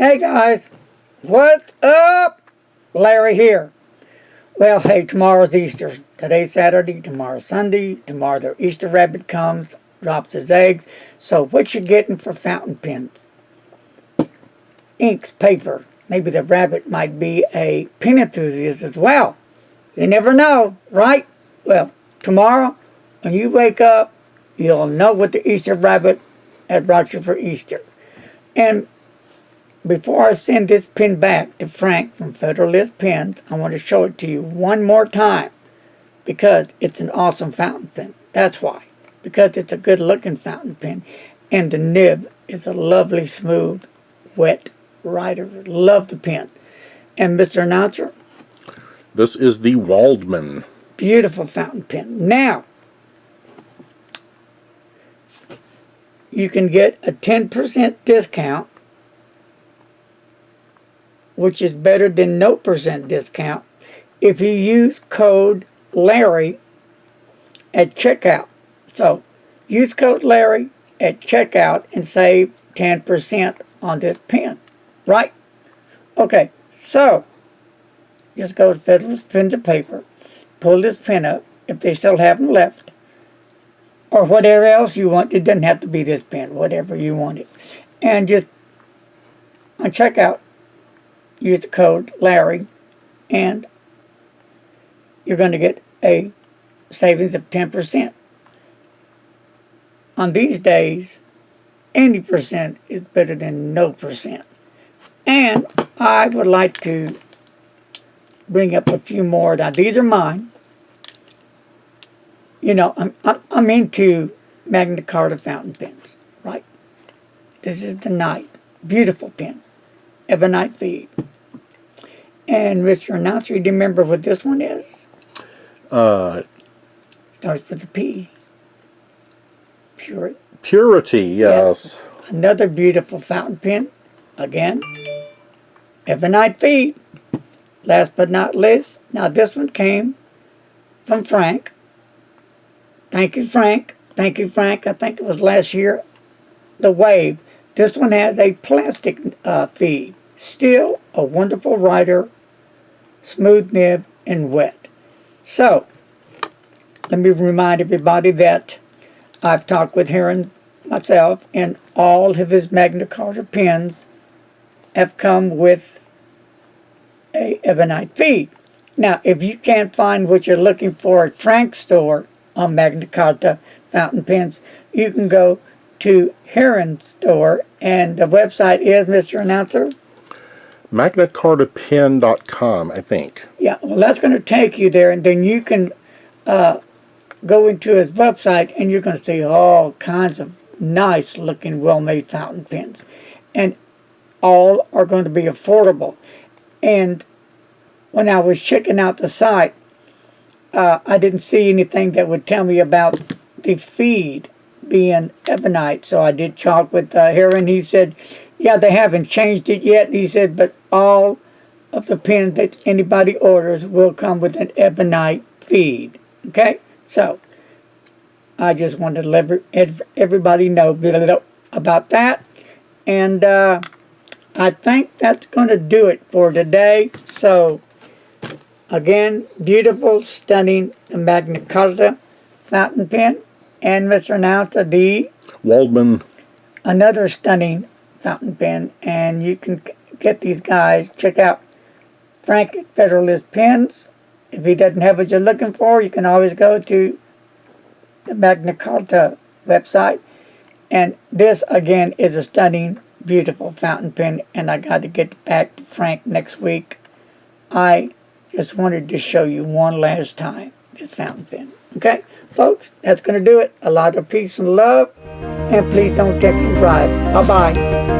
Hey guys, what's up? Larry here. Well, hey, tomorrow's Easter. Today's Saturday, tomorrow's Sunday. Tomorrow the Easter rabbit comes, drops his eggs. So what you getting for fountain pens? Inks, paper. Maybe the rabbit might be a pen enthusiast as well. You never know, right? Well, tomorrow when you wake up, you'll know what the Easter rabbit has brought you for Easter. And before I send this pen back to Frank from Federalist Pens, I want to show it to you one more time because it's an awesome fountain pen. That's why. Because it's a good looking fountain pen. And the nib is a lovely, smooth, wet writer. Love the pen. And Mr. Announcer? This is the Waldman. Beautiful fountain pen. Now, you can get a 10% discount, which is better than no percent discount, if you use code Larry at checkout. So use code Larry at checkout and save 10% on this pen, right? Okay, so just go to Federalist Pens and Paper, pull this pen up if they still have them left, or whatever else you want. It doesn't have to be this pen, whatever you want it. And just on checkout, use the code Larry, and you're going to get a savings of 10%. On these days, any percent is better than no percent. And I would like to bring up a few more. Now, these are mine. You know, I'm into Magna Carta fountain pens, right? This is the Night. Beautiful pen. Ebonite feed. And Mr. Announcer, do you remember what this one is? Starts with a P. Purity, yes. Another beautiful fountain pen. Again, Ebonite feed. Last but not least, now this one came from Frank. Thank you, Frank. Thank you, Frank. I think it was last year. The Wave. This one has a plastic feed. Still a wonderful writer, smooth nib, and wet. So, let me remind everybody that I've talked with Heron myself, and all of his Magna Carta pens have come with a Ebonite feed. Now, if you can't find what you're looking for at Frank's store on Magna Carta fountain pens, you can go to Heron's store, and the website is, Mr. Announcer? MagnaCartaPen.com, I think. Yeah, well, that's going to take you there, and then you can go into his website, and you're going to see all kinds of nice-looking, well-made fountain pens. And all are going to be affordable. And when I was checking out the site, I didn't see anything that would tell me about the feed being ebonite. So I did talk with Heron. He said, yeah, they haven't changed it yet. He said, but all of the pens that anybody orders will come with an ebonite feed. Okay? So I just wanted to let everybody know about that. And I think that's going to do it for today. So, again, beautiful, stunning Magna Carta fountain pen. And Mr. Announcer, the Waldman. Another stunning fountain pen. And you can get these guys. Check out Frank at Federalist Pens. If he doesn't have what you're looking for, you can always go to the Magna Carta website. And this, again, is a stunning, beautiful fountain pen. And I got to get back to Frank next week. I just wanted to show you one last time this fountain pen. Okay, folks, that's going to do it. A lot of peace and love. And please don't text and drive. Bye-bye.